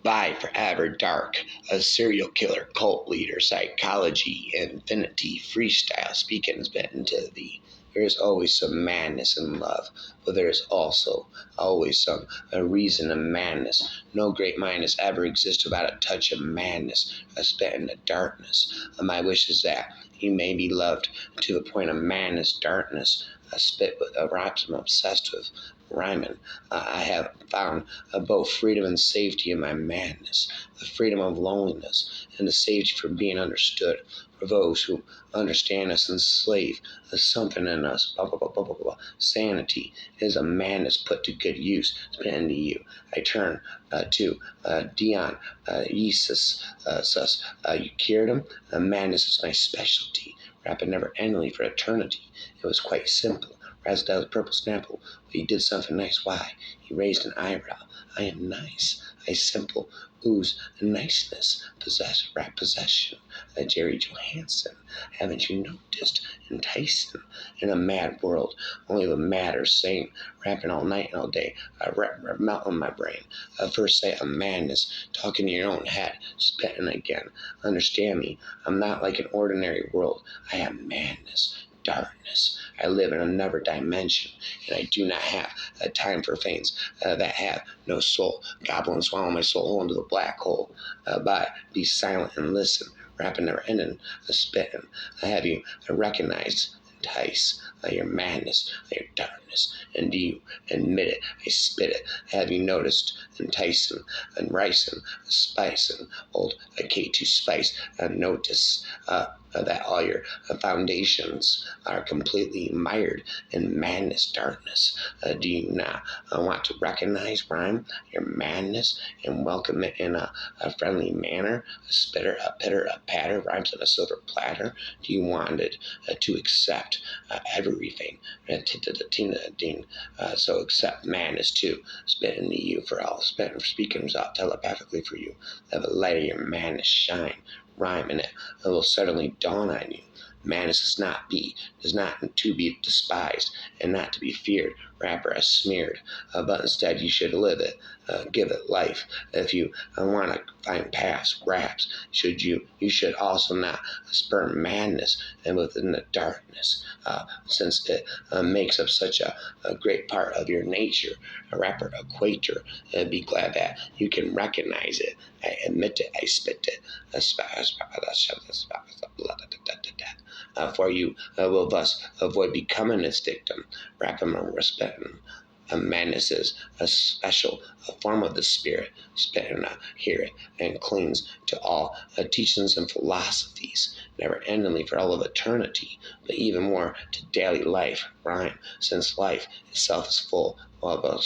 Goodbye forever dark, a serial killer, cult leader, psychology, infinity, freestyle, speaking has been to thee. There is always some madness in love, but there is also always some a reason of madness. No great mind has ever existed without a touch of madness, a spit in the darkness. My wish is that you may be loved to the point of madness, darkness, a spit with a rhymes I'm obsessed with rhyming. I have found both freedom and safety in my madness, the freedom of loneliness and the safety from being understood. For those who understand us enslaved, there's something in us. Blah, blah, blah, blah, blah, blah. Sanity is a madness put to good use. Spit into you. I turn to Dion, Jesus, sus. You cured him. Madness is my specialty. Rapping never endingly for eternity. It was quite simple. Razzled out with purple snapple, but he did something nice. Why? He raised an eyebrow. I am nice. I simple ooze niceness. Possess rap possession. Jerry Johansson. Haven't you noticed? Enticing in a mad world. Only the mad are sane. Rapping all night and all day. Rap melt in my brain. First sight of madness. Talking in your own head. Spitting again. Understand me. I'm not like an ordinary world. I have madness. Darkness. I live in another dimension, and I do not have a time for things that have no soul. Goblin swallow my soul into the black hole. But be silent and listen. Rapping never ending, spitting. Have you recognized? Entice your madness, your darkness, and you admit it. I spit it. Have you noticed? Enticing and ricing, spicing, old K2 spice. Notice that all your foundations are completely mired in madness, darkness. Do you not want to recognize rhyme, your madness, and welcome it in a friendly manner? A spitter, a pitter, a patter, rhymes on a silver platter. Do you want it to accept everything? So accept madness too. Spit into you for all. Spit speakings out telepathically for you. Have a light of your madness shine. Rhyme in it. It will certainly dawn on you. Madness does not to be despised and not to be feared. Rapper as smeared, but instead you should live it, give it life. If you want to find paths, raps, you should also not spurn madness and within the darkness, since it makes up such a great part of your nature. A rapper equator, be glad that you can recognize it. I admit it, I spit it. For you will thus avoid becoming its victim. Rapping and respecting. Madness is a special form of the spirit. Spitting, hear it, and clings to all teachings and philosophies, never endingly for all of eternity, but even more to daily life. Rhyme, since life itself is full of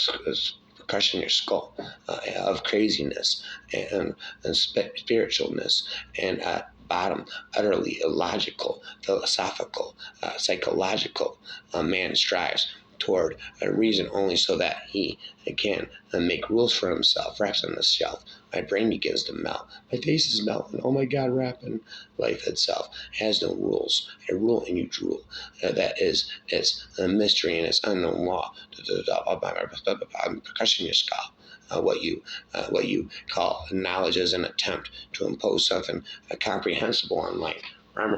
percussion in your skull, of craziness and spiritualness and bottom, utterly illogical, philosophical, psychological. A man strives toward a reason only so that he can make rules for himself. Raps on the shelf. My brain begins to melt. My face is melting. Oh my God, rapping. Life itself has no rules. A rule and you drool. That is its mystery and its unknown law. Percussion in your skull. What you call knowledge is an attempt to impose something comprehensible on life. Rhyme,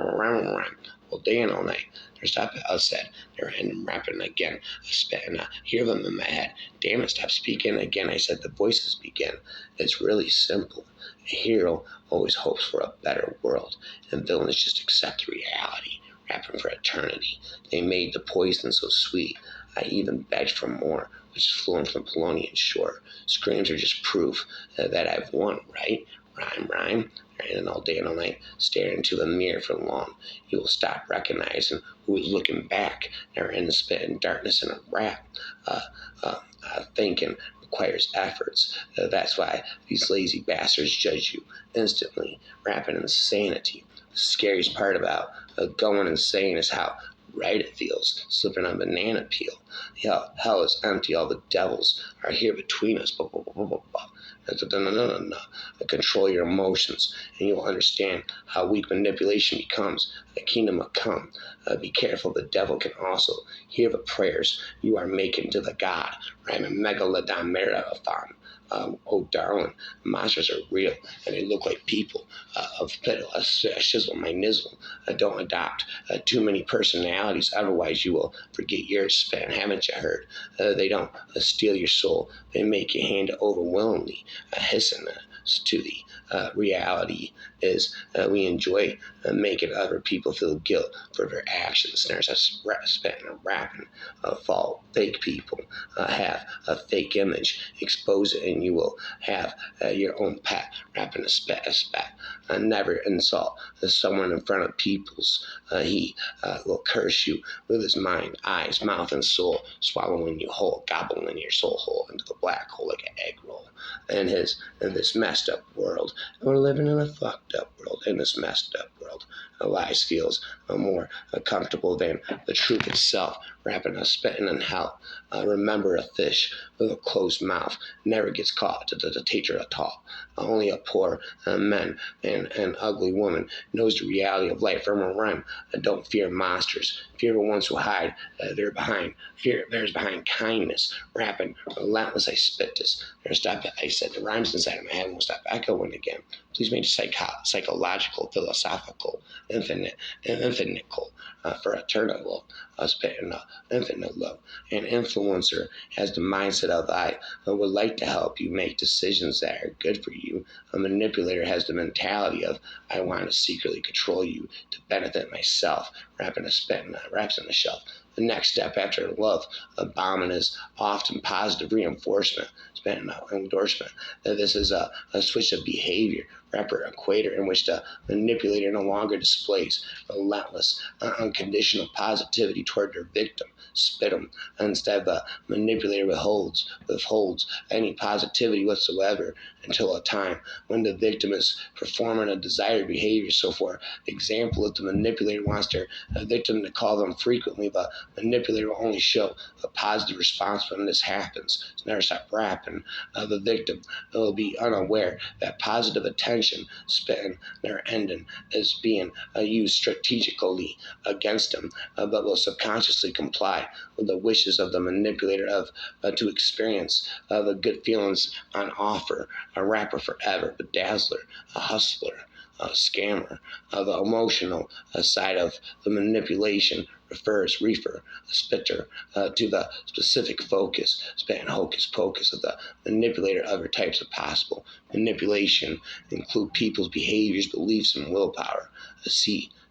all day and all night. There's stop outside. They're ending rapping again. I spit and I hear them in my head. Damn it, stop speaking again. I said the voices begin. It's really simple. A hero always hopes for a better world, and villains just accept reality. Rapping for eternity. They made the poison so sweet. I even begged for more, which is flowing from Polonian shore. Screams are just proof that I've won, right? Rhyme, and all day and all night, staring into the mirror for long. You will stop recognizing who is looking back. Never in the spit in darkness in a rap. Thinking requires efforts. That's why these lazy bastards judge you instantly. Rapping insanity. The scariest part about going insane is how right it feels, slipping on a banana peel. Hell is empty. All the devils are here between us. No. Control your emotions, and you'll understand how weak manipulation becomes. The kingdom will come. Be careful, the devil can also hear the prayers you are making to the God. Rhyming megalodon marathon. Oh, darling, monsters are real, and they look like people. Of fiddle, a shizzle, my nizzle. Don't adopt too many personalities, otherwise you will forget yours. Spin, haven't you heard? They don't steal your soul; they make you hand it over willingly, hissing to the reality is we enjoy making other people feel guilt for their actions. There's a spitting and rapping fall fake people have a fake image, expose it, and you will have your own pet rapping a spat. Never insult someone in front of people's. He will curse you with his mind, eyes, mouth, and soul, swallowing you whole, gobbling your soul whole into the black hole like an egg roll. In this messed up world, we're living in a fucked up world. In this messed up world, lies feels more comfortable than the truth itself. Rapping a spitting in hell. Remember, a fish with a closed mouth never gets caught to the teacher at all. Only a poor man and an ugly woman knows the reality of life from a rhyme. Don't fear monsters. Fear the ones who hide. They're behind. Fear there's behind kindness. Rapping relentless. I spit this. I said the rhymes inside of my head won't stop echoing again. Please make it psychological, philosophical, infinitical, for eternal spitting infinite love. An influencer has the mindset of I would like to help you make decisions that are good for you. A manipulator has the mentality of I want to secretly control you to benefit myself. Rapping a spitting raps on the shelf. The next step after love bombing is often positive reinforcement, spent endorsement. This is a switch of behavior, rapper equator in which the manipulator no longer displays relentless, unconditional positivity toward their victim. Spit them. Instead, the manipulator withholds any positivity whatsoever until a time when the victim is performing a desired behavior. So, for example, if the manipulator wants their victim to call them frequently, the manipulator will only show a positive response when this happens. So never stop rapping. The victim will be unaware that positive attention spent their ending is being used strategically against them, but will subconsciously comply with the wishes of the manipulator of to experience the good feelings on offer. A rapper forever, a dazzler, a hustler, a scammer. The emotional side of the manipulation refers reefer, a spitter, to the specific focus, span hocus pocus of the manipulator. Other types of possible manipulation include people's behaviors, beliefs, and willpower.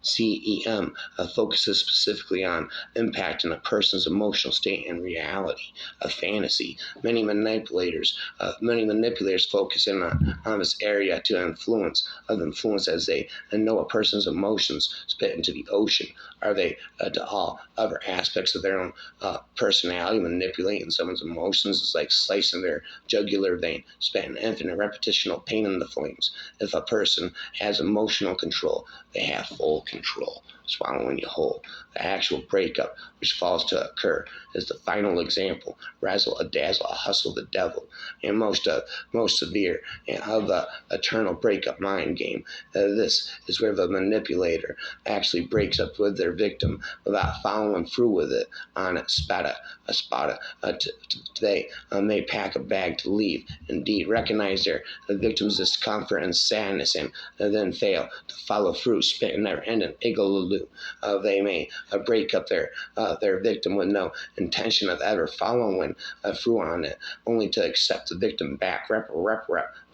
CEM focuses specifically on impacting a person's emotional state and reality. A fantasy. Many manipulators focus in on this area to influence as they know a person's emotions spit into the ocean. Are they to all other aspects of their own personality? Manipulating someone's emotions is like slicing their jugular vein, spitting infinite repetitional pain in the flames. If a person has emotional control, they have full control, swallowing you whole. The actual breakup, which falls to occur, is the final example. Razzle a dazzle, a hustle the devil, and most severe of the eternal breakup mind game. This is where the manipulator actually breaks up with their victim without following through with it on a spada. They may pack a bag to leave. Indeed, recognize the victim's discomfort and sadness, and then fail to follow through, spit in their end and igloo. They may break up their victim with no intention of ever following through on it, only to accept the victim back, rep,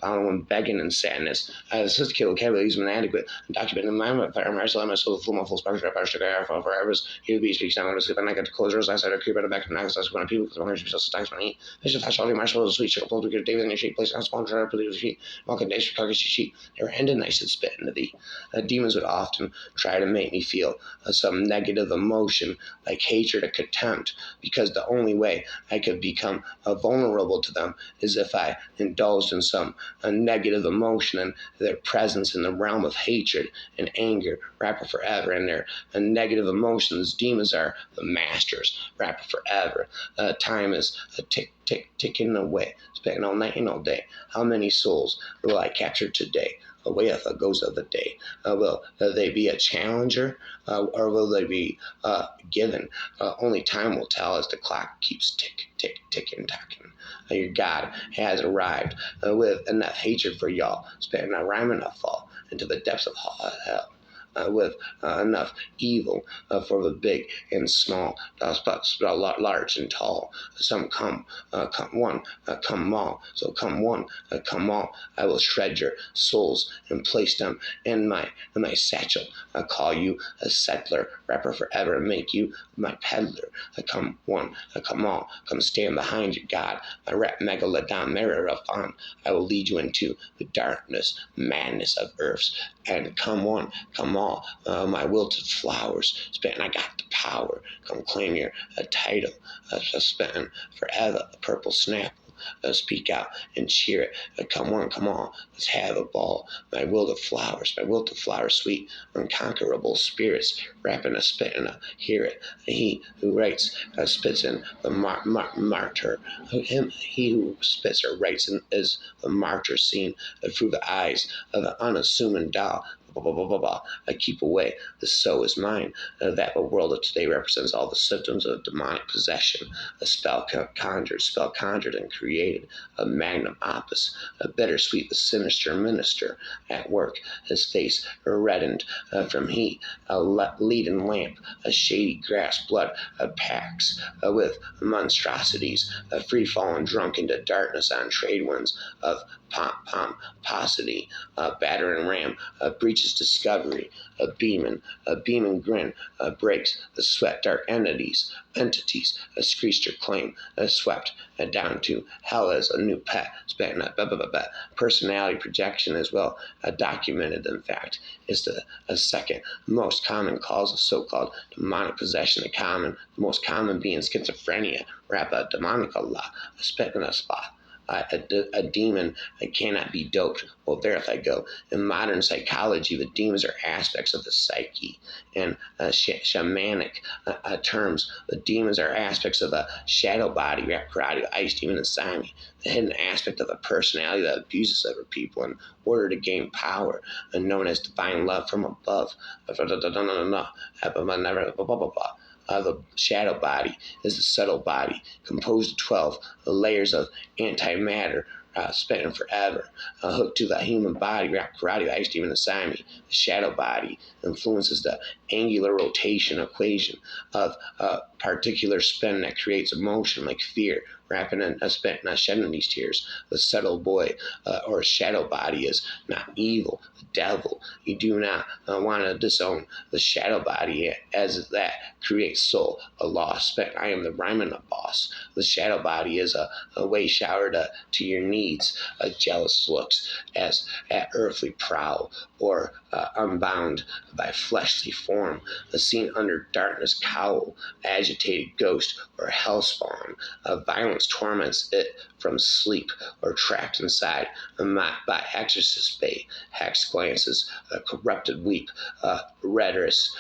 following begging and sadness. The sophisticated vocabulary is inadequate. Documented environment, fire, martial, my soul, full, full, sparks, forever. Here be speaks down to sleep, and I got to close doors. I started creep out of back and knocks us when people, because one of yourself stacks money. This is all my soul, sweet, sugar, pulled to get David in your sheet, place on spawn, try to put your feet, walking days for carcass sheet. They were ending nice and spit into thee. Demons would often try to make me feel some negative emotion like hatred or contempt, because the only way I could become vulnerable to them is if I indulged in some negative emotion, and their presence in the realm of hatred and anger, rapper forever, and their negative emotions. Demons are the masters, rapper forever. Time is a ticking away, spending all night and all day. How many souls will I capture today? awayeth goes of the day. Will they be a challenger, or will they be given? Only time will tell as the clock keeps ticking, tacking. Your God has arrived with enough hatred for y'all, spitting a rhyme enough fall into the depths of hell. With enough evil for the big and small, large and tall. Some come one, come all. So come one, come all. I will shred your souls and place them in my satchel. I call you a settler, rapper forever, and make you my peddler. I come one, I come all. Come stand behind your God. My rap megalodon mirror of fun. I will lead you into the darkness, madness of earths. And come one, come all. My wilted flowers, spitting, I got the power. Come claim your title, spitting forever, a purple snap. Speak out and cheer it. Come on, come on, let's have a ball. My wilted flowers, sweet, unconquerable spirits, rapping a spitting a hear it. He who writes spits in the martyr. He who spits or writes in, is the martyr seen through the eyes of the unassuming doll. I keep away. The so is mine. That the world of today represents all the symptoms of demonic possession. A spell conjured and created. A magnum opus. A bittersweet, the sinister minister at work. His face reddened from heat. A leaden lamp. A shady grass blood. Packs with monstrosities. Free fallen drunk into darkness on trade winds of pomposity, battering ram, breaches discovery, a beaming grin, breaks the sweat dark entities, a screecher claim, swept down to hell as a new pet, spitting personality projection as well, documented in fact, is the second most common cause of so-called demonic possession, the most common being schizophrenia, rap a demonic Allah, a spit in a spot. A demon cannot be doped. Well, there if I go. In modern psychology, the demons are aspects of the psyche. In shamanic terms, the demons are aspects of a shadow body, rap karate, ice demon, and Sami. The hidden aspect of a personality that abuses other people in order to gain power, and known as divine love from above. The shadow body is the subtle body, composed of 12 layers of antimatter, spinning forever, hooked to the human body, karate, ice demon, and Sami. The shadow body influences the angular rotation equation of a particular spin that creates emotion like fear, rapping and not shedding these tears. The subtle boy or shadow body is not evil, the devil. You do not want to disown the shadow body as that creates soul, a lost spent. I am the rhyming boss. The shadow body is a way shower to your needs, jealous looks as at earthly prowl, or unbound by fleshly form, a scene under darkness cowl, agitated ghost or hell spawn, violence torments it from sleep or trapped inside by exorcist bait, hex glances, corrupted weep, rhetorics,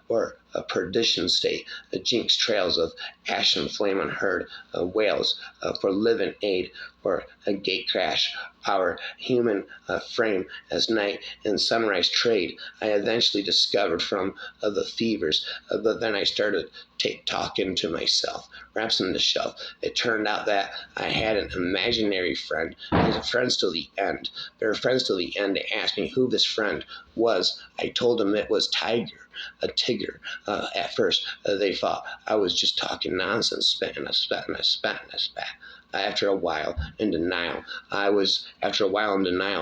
or a perdition state, jinx trails of ashen flame unheard, wails for living aid, or a gate crash, our human frame as night and sunrise trade. I eventually discovered from the fevers, but then I started talking to myself, raps on the shelf. It turned out that I had an imaginary friend. They were friends till the end. They were friends till the end. They asked me who this friend was. I told them it was Tiger. A tigger. At first, they thought I was just talking nonsense, spitting a spat. After a while in denial,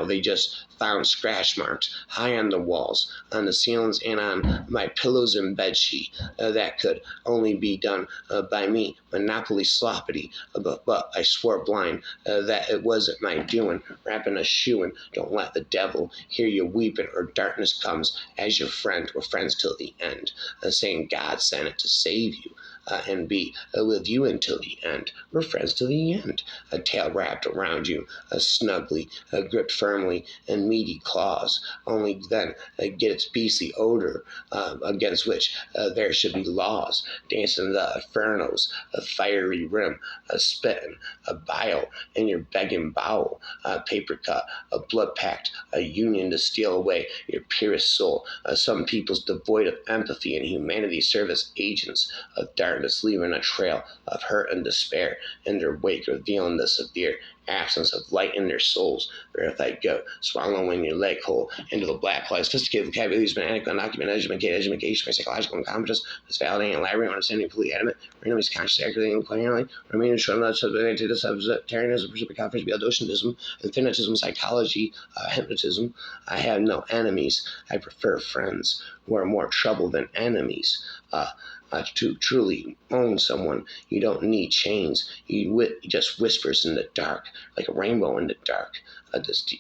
they just found scratch marks high on the walls, on the ceilings, and on my pillows and bed sheet. That could only be done by me, monopoly sloppity. But I swore blind that it wasn't my doing. Wrapping a shoe and don't let the devil hear you weeping, or darkness comes as your friend. We're friends till the end, saying God sent it to save you. and be with you until the end. We're friends to the end. A tail wrapped around you, snugly, gripped firmly in meaty claws. Only then get its beastly odor against which there should be laws. Dancing the infernos, a fiery rim, a spitting, a bile in your begging bowel, a paper cut, a blood pact, a union to steal away your purest soul. Some peoples devoid of empathy and humanity serve as agents of darkness, leaving a trail of hurt and despair in their wake, revealing the severe absence of light in their souls. Where if I go, swallowing your leg whole into the black hole, sophisticated vocabulary has been adequate, undocumented, education, psychological incompetence, is validating and elaborate, understanding, completely adamant, enemies conscious, accurately, and coherently, remaining short of subject to subtarianism, pursuit conference, beyond infinitism, psychology, hypnotism. I have no enemies. I prefer friends who are more trouble than enemies. To truly own someone, you don't need chains. You just whispers in the dark, like a rainbow in the dark.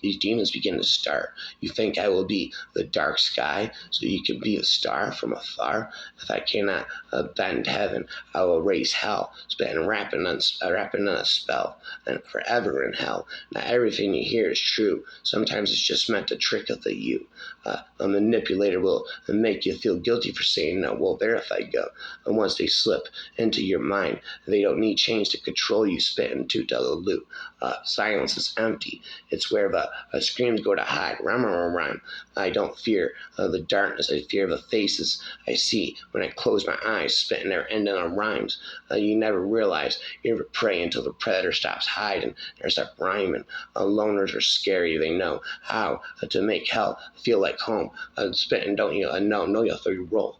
These demons begin to start. You think I will be the dark sky, so you can be a star from afar? If I cannot bend heaven, I will raise hell, spitting rapping on a spell, and forever in hell. Not everything you hear is true. Sometimes it's just meant to trick of the you. A manipulator will make you feel guilty for saying no. Well, there if I go. And once they slip into your mind, they don't need chains to control you, spit into the loop. Silence is empty. It's where the screams go to hide. Rhyme. I don't fear the darkness. I fear the faces I see when I close my eyes, spitting their end on rhymes. You never realize you're a prey until the predator stops hiding or stops rhyming. Loners are scary. They know how to make hell feel like home. Spitting, don't you? Know you throw your roll.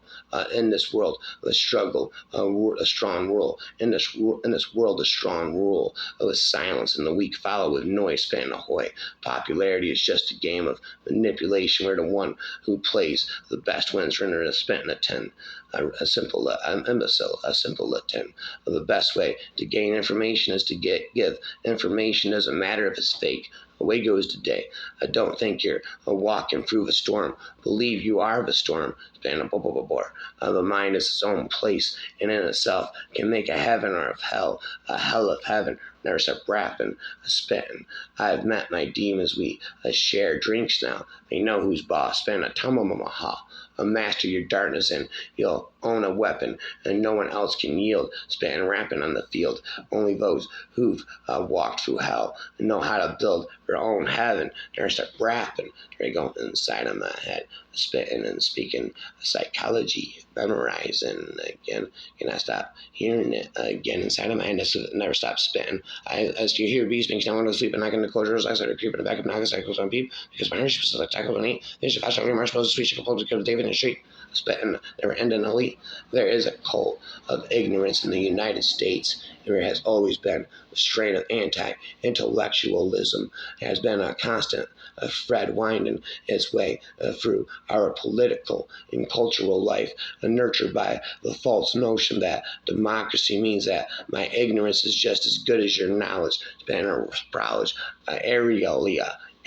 In this world, the struggle, a strong rule. In this world, a strong rule. With silence and the weak follow with noise, spitting ahoy. Popularity is just a game of manipulation where the one who plays the best wins. Runner is spent in a 10. A simple imbecile, a simple 10. The best way to gain information is to give information. Doesn't matter if it's fake. Away goes the day. I don't think you're walking through the storm. Believe you are the storm. The mind is its own place, and in itself can make a heaven or of hell, a hell of heaven. Never stop rapping, spitting. I've met my demons. We share drinks now. They know who's boss. Spend a tamamamaha. Master your darkness, and you'll own a weapon, and no one else can yield. Spitting, rapping on the field. Only those who've walked through hell know how to build their own heaven. Never stop rapping. There you go inside of my head, spitting and speaking psychology, memorizing again. Can I stop hearing it again inside of my head? Never stop spitting. As you hear bees being down to sleep and knocking the closures, I started creeping the back of knocking cycles on peep because my nurse was like tackle and eat. Then she flashed over marshmallows, sweet, she compulsed to David in the street. Spitting, never ending elite. There is a cult of ignorance in the United States. There has always been a strain of anti-intellectualism. It has been a constant thread winding its way through our political and cultural life, nurtured by the false notion that democracy means that my ignorance is just as good as your knowledge. It's been a knowledge.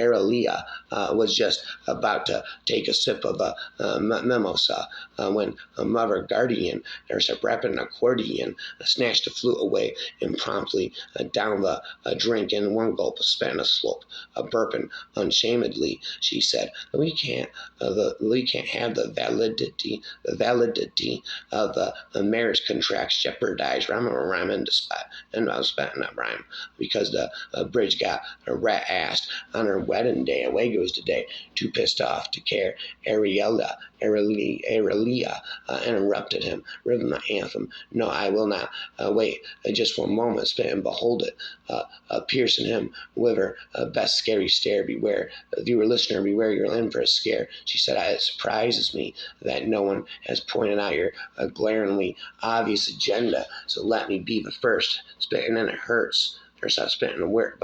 Aurelia was just about to take a sip of a mimosa when a mother guardian, there's a rapping accordion, snatched the flute away and promptly down the drink in one gulp, spent a slope, burping unshamedly. She said, "We can't have the validity of the marriage contracts jeopardized." Rhyme in the spot, and I was spitting that rhyme because the bridge got a rat assed on her wedding day. Away goes the day, too pissed off to care. Aurelia interrupted him, ripping my anthem. "No, I will not wait just for a moment. Spit and behold it, piercing him with her best scary stare. Beware, viewer, listener, beware, you're in for a scare." She said, "It surprises me that no one has pointed out your glaringly obvious agenda, so let me be the first. Spitting and it hurts." There's that spitting a word,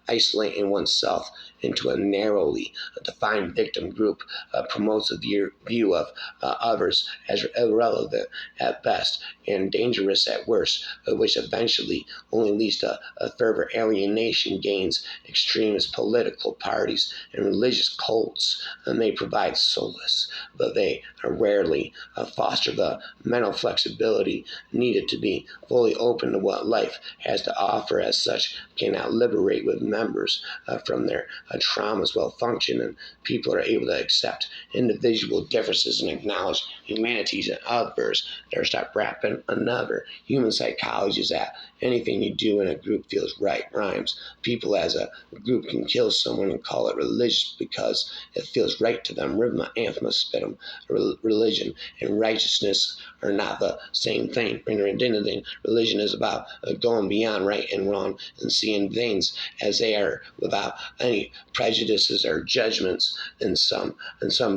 isolating oneself into a narrowly defined victim group promotes a view of others as irrelevant at best and dangerous at worst, which eventually only leads to a further alienation gains. Extremist political parties and religious cults may provide solace, but they rarely foster the mental flexibility needed to be fully open to what life has to offer. As such, cannot liberate with members from their traumas well function, and people are able to accept individual differences and acknowledge humanities in others. They stop rapping another. Human psychology is that anything you do in a group feels right. Rhymes. People as a group can kill someone and call it religious because it feels right to them. Rhythm, anthem, spit'em. Religion and righteousness are not the same thing. Religion is about going beyond right and wrong and seeing things as they are without any prejudices or judgments. In some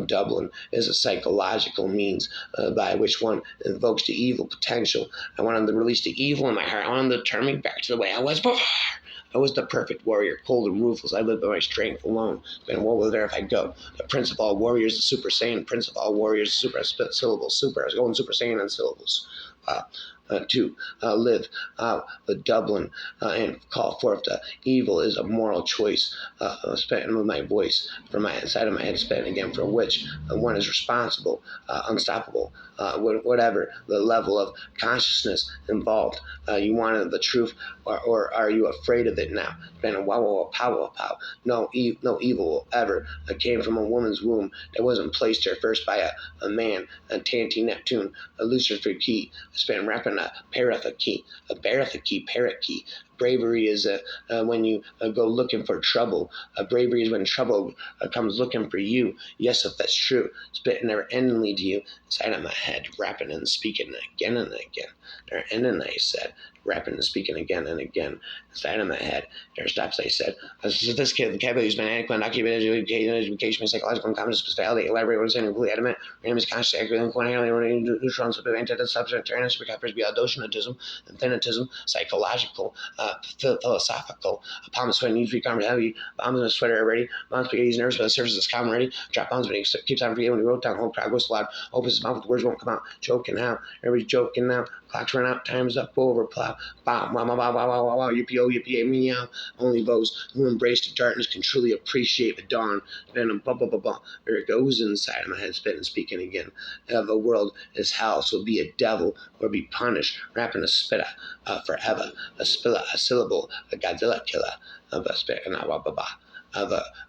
Dublin is a psychological means by which one invokes the evil potential. I wanted to release the evil in my heart. I wanted to turn me back to the way I was before. I was the perfect warrior, cold and ruthless. I lived by my strength alone. And what was there if I go? The prince of all warriors, the super saiyan. Prince of all warriors, super. I spit syllables. Super. I was going super saiyan on syllables. To live with Dublin and call forth the evil is a moral choice. Spitting with my voice from my inside of my head, spitting again for which one is responsible, unstoppable, whatever the level of consciousness involved. You wanted the truth, or are you afraid of it now? And wow, pow. No evil ever came from a woman's womb that wasn't placed there first by a man, a Tanti Neptune, a Lucifer key, spent rapping a Baratha key, parrot key. Bravery is when you go looking for trouble. Bravery is when trouble comes looking for you. Yes, if that's true, spitting never endingly to you inside of my head, rapping and speaking again and again. Never ending, I said, rapping and speaking again and again inside of my head. There stops, I said. Sophisticated vocabulary has been adequate, education, psychological incompetence, speciality, elaborate, what I'm saying, completely adamant, random is conscious, accurate, inquiry, neutrons, anti-substance, awareness, recovers beyond docenatism, infinitism, psychological, philosophical. Palm sweat needs to be calm, heavy. Bombs in a sweater already. Mom's spaghetti's nervous, but the surface is calm already. Drop bombs, but he keeps on forgetting when he wrote down. Whole crowd goes loud. Opens his mouth, but the words won't come out. Joking now. Everybody's joking now. Clock's run out. Time's up. Over. Plow. Bow. Wow. Yippee. Meow. Only those who embrace the darkness can truly appreciate the dawn. Then there it goes inside of my head, spitting, speaking again. The world is hell, so be a devil or be punished. Rapping a spitter forever. A spiller, a syllable, a Godzilla killer. The spit and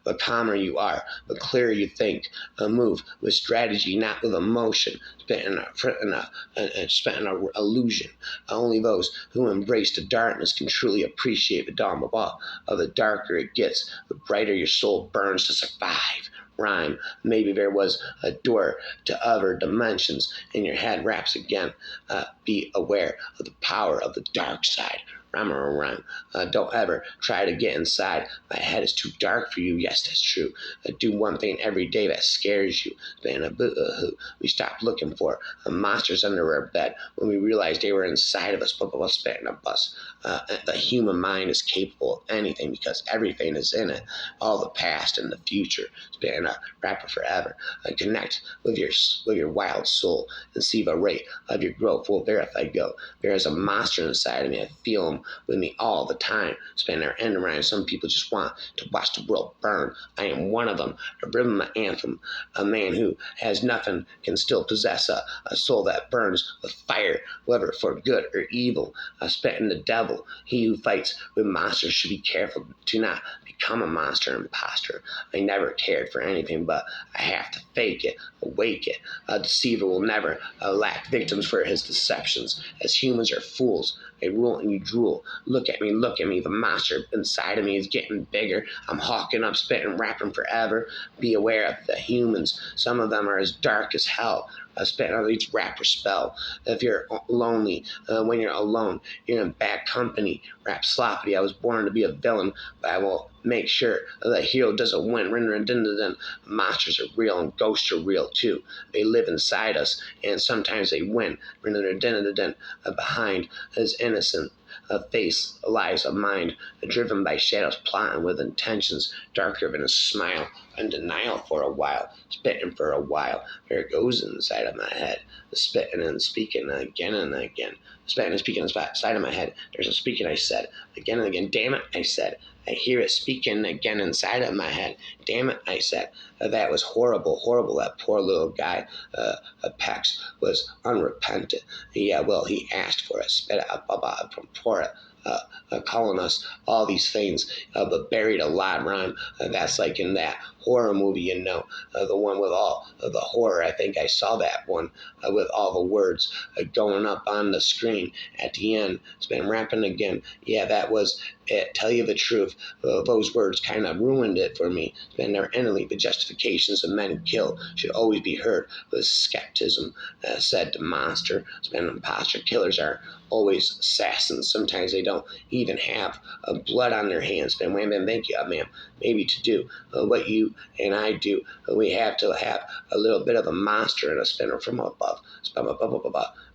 the calmer you are, the clearer you think. Move with strategy, not with emotion. Spitting an illusion. Only those who embrace the darkness can truly appreciate the dawn. The darker it gets, the brighter your soul burns to survive. Rhyme. Maybe there was a door to other dimensions in your head. Raps again. Be aware of the power of the dark side. Rhyme. Don't ever try to get inside. My head is too dark for you. Yes, that's true. Do one thing every day that scares you. We stopped looking for monsters under our bed when we realized they were inside of us. Spitting a bus. The human mind is capable of anything because everything is in it. All the past and the future. Spitting a rapper forever. Connect with your wild soul and see the rate of your growth. Will verify go. There is a monster inside of me. I feel him with me all the time. Spend their end around. Some people just want to watch the world burn. I am one of them. A rhythm anthem. A man who has nothing can still possess a soul that burns with fire, whether for good or evil. Spitting the devil. He who fights with monsters should be careful to not become a monster imposter. I never cared for anything, but I have to fake it, awake it. A deceiver will never lack victims for his deceptions, as humans are fools. They rule and you drool. Look at me. The monster inside of me is getting bigger. I'm hawking up, spitting, rapping forever. Be aware of the humans. Some of them are as dark as hell. Spitting on each rapper spell. If you're lonely, when you're alone, you're in bad company. Rap sloppy. I was born to be a villain, but I will make sure the hero doesn't win. Monsters are real and ghosts are real too. They live inside us, and sometimes they win. Behind is innocent. a face, lies, a mind, driven by shadows, plotting with intentions darker than a smile, undenial for a while, spitting for a while. There it goes inside of my head, spitting and speaking again and again. Spitting and speaking inside of my head. There's a speaking I said again and again. Damn it, I said. I hear it speaking again inside of my head. Damn it, I said. That was horrible, horrible. That poor little guy, Pex, was unrepentant. Yeah, well, he asked for it, spit it out, pour it. Calling us all these things, but buried a lot rhyme. That's like in that horror movie, the one with all the horror. I think I saw that one with all the words going up on the screen at the end. It's been rapping again. Yeah, that was it. Tell you the truth, those words kind of ruined it for me. It's been never endingly. The justifications of men who kill should always be heard with skepticism, said the monster. It's been imposter killers are always assassins. Sometimes they don't even have blood on their hands. Ben Wham, thank you, ma'am. Maybe to do what you and I do, we have to have a little bit of a monster and a spinner from above.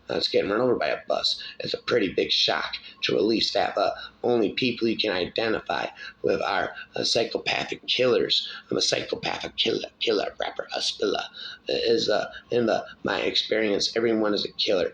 It's getting run over by a bus. It's a pretty big shock to release that, but only people you can identify with are psychopathic killers. I'm a psychopathic killer rapper, a spiller. Is in my experience, everyone is a killer.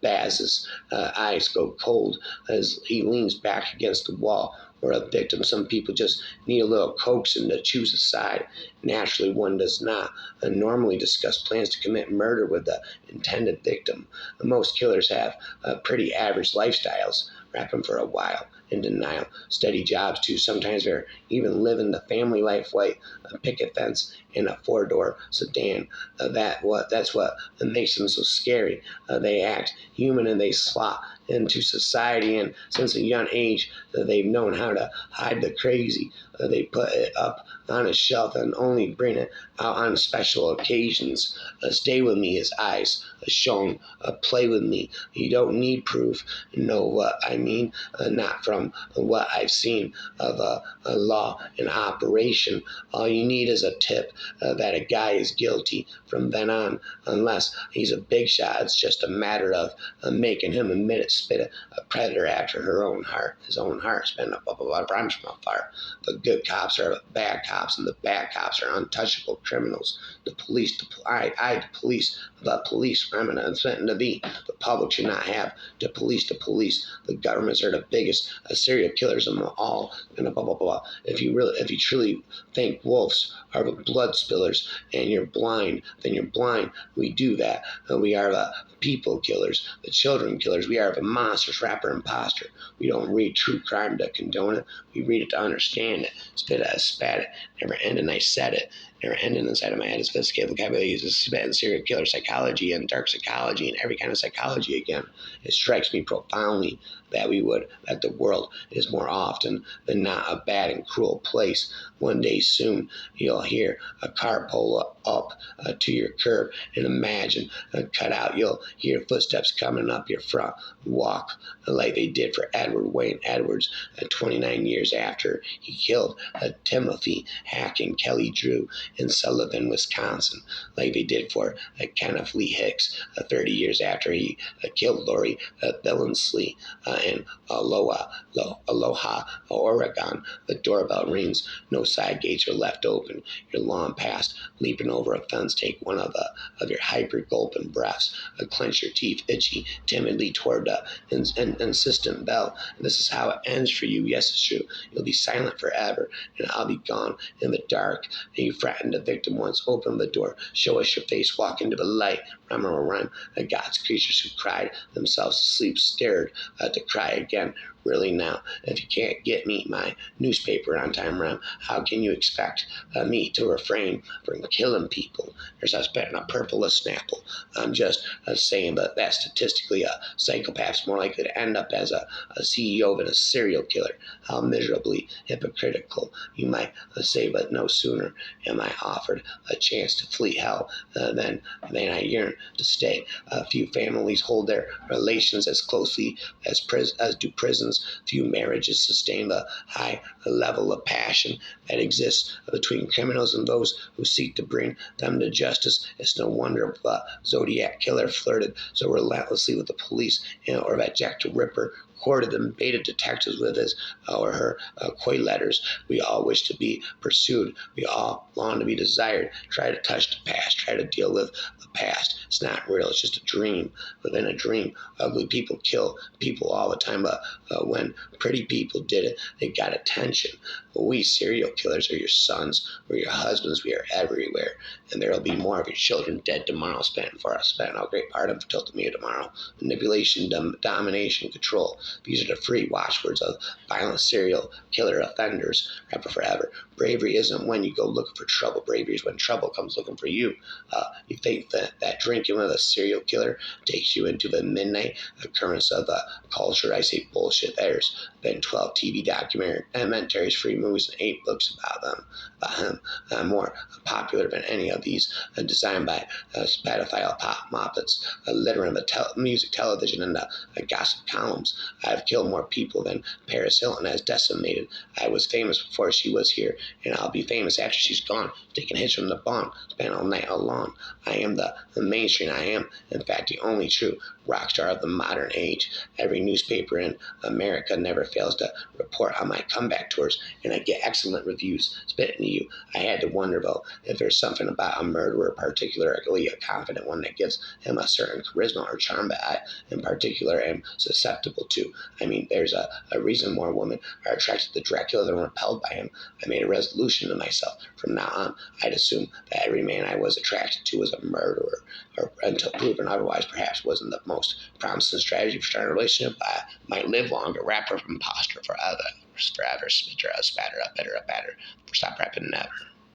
Baz's eyes go cold as he leans back against the wall. Or a victim. Some people just need a little coaxing to choose a side. Naturally, one does not normally discuss plans to commit murder with the intended victim. Most killers have pretty average lifestyles, rapping for a while, in denial, steady jobs too. Sometimes they're even living the family life white, a picket fence in a four-door sedan. That's what makes them so scary. They act human and they slot into society, and since a young age they've known how to hide the crazy. They put it up on a shelf and only bring it out on special occasions. Stay with me, his eyes shone. Play with me. You don't need proof. Know what I mean? Not from what I've seen of a law in operation. All you need is a tip that a guy is guilty from then on, unless he's a big shot. It's just a matter of making him admit it. Spit a predator after her own heart. His own heart. Spin up a lot of rhymes from afar. The good cops are bad cops, and the bad cops are untouchable criminals. The police, the police, I'm going to be. The public should not have to police the police. The governments are the biggest serial killers of them all. And blah blah blah. If you truly think wolves are the blood spillers and you're blind, then you're blind. We do that. We are the people killers, the children killers. We are the monsters, rapper, imposter. We don't read true crime to condone it. We read it to understand it. Spit it, spat it, never ending. I said it. Never ending inside of my head. Sophisticated vocabulary uses spit and serial killer psychology and dark psychology and every kind of psychology again. It strikes me profoundly that the world is more often than not a bad and cruel place. One day soon, you'll hear a car pull up to your curb and imagine cut out. You'll hear footsteps coming up your front walk like they did for Edward Wayne Edwards 29 years after he killed Timothy Hack and Kelly Drew in Sullivan, Wisconsin, like they did for Kenneth Lee Hicks 30 years after he killed Lori Billingsley in Aloha, Oregon. The doorbell rings. No side gates are left open. You're long past leaping over a fence. Take one of your hyper-gulping breaths. Clench your teeth, itchy, timidly toward the insistent bell. This is how it ends for you. Yes, it's true. You'll be silent forever, and I'll be gone in the dark. And you threatened the victim once. Open the door. Show us your face. Walk into the light. Rhyme. God's creatures who cried themselves asleep stared to cry again. Really now, if you can't get me my newspaper on time, Rhyme, how can you expect me to refrain from killing people? There's us betting a purple snapple. I'm just saying that statistically a psychopath's more likely to end up as a CEO than a serial killer. How miserably hypocritical, you might say, but no sooner am I offered a chance to flee hell than I yearn to stay. Few families hold their relations as closely as do prisons. Few marriages sustain the high level of passion that exists between criminals and those who seek to bring them to justice. It's no wonder the Zodiac killer flirted so relentlessly with the police, or that Jack the Ripper courted and baited detectives with his or her coy letters. We all wish to be pursued. We all long to be desired. Try to touch the past. Try to deal with the past. It's not real. It's just a dream within a dream. Ugly people kill people all the time, but when pretty people did it, they got attention. But we serial killers are your sons, we're your husbands, we are everywhere. And there will be more of your children dead tomorrow, spent for us, spent a great part of Tiltomia tomorrow. Manipulation, domination, control. These are the free watchwords of violent serial killer offenders, rapper forever. Bravery isn't when you go looking for trouble. Bravery is when trouble comes looking for you. You think that drinking with a serial killer takes you into the midnight occurrence of culture? I say bullshit. There's been 12 TV documentaries, free movies, and 8 books about him, more popular than any of these, designed by pedophile pop moppets, littering the music, television, and gossip columns. I've killed more people than Paris Hilton has decimated. I was famous before she was here, and I'll be famous after she's gone, taking hits from the bomb, spent all night alone. I am the mainstream. I am, in fact, the only true rock star of the modern age. Every newspaper in America never fails to report on my comeback tours, and I get excellent reviews. Spitting to you, I had to wonder, though, if there's something about a murderer, particularly a confident one, that gives him a certain charisma or charm that I, in particular, am susceptible to. I mean, there's a reason more women are attracted to Dracula than repelled by him. I made a resolution to myself. From now on, I'd assume that every man I was attracted to was a murderer, or until proven otherwise. Perhaps wasn't the most promising strategy for starting a relationship. I might live longer, rapper, imposter forever, spitter, spatter, up, better, stop rapping now.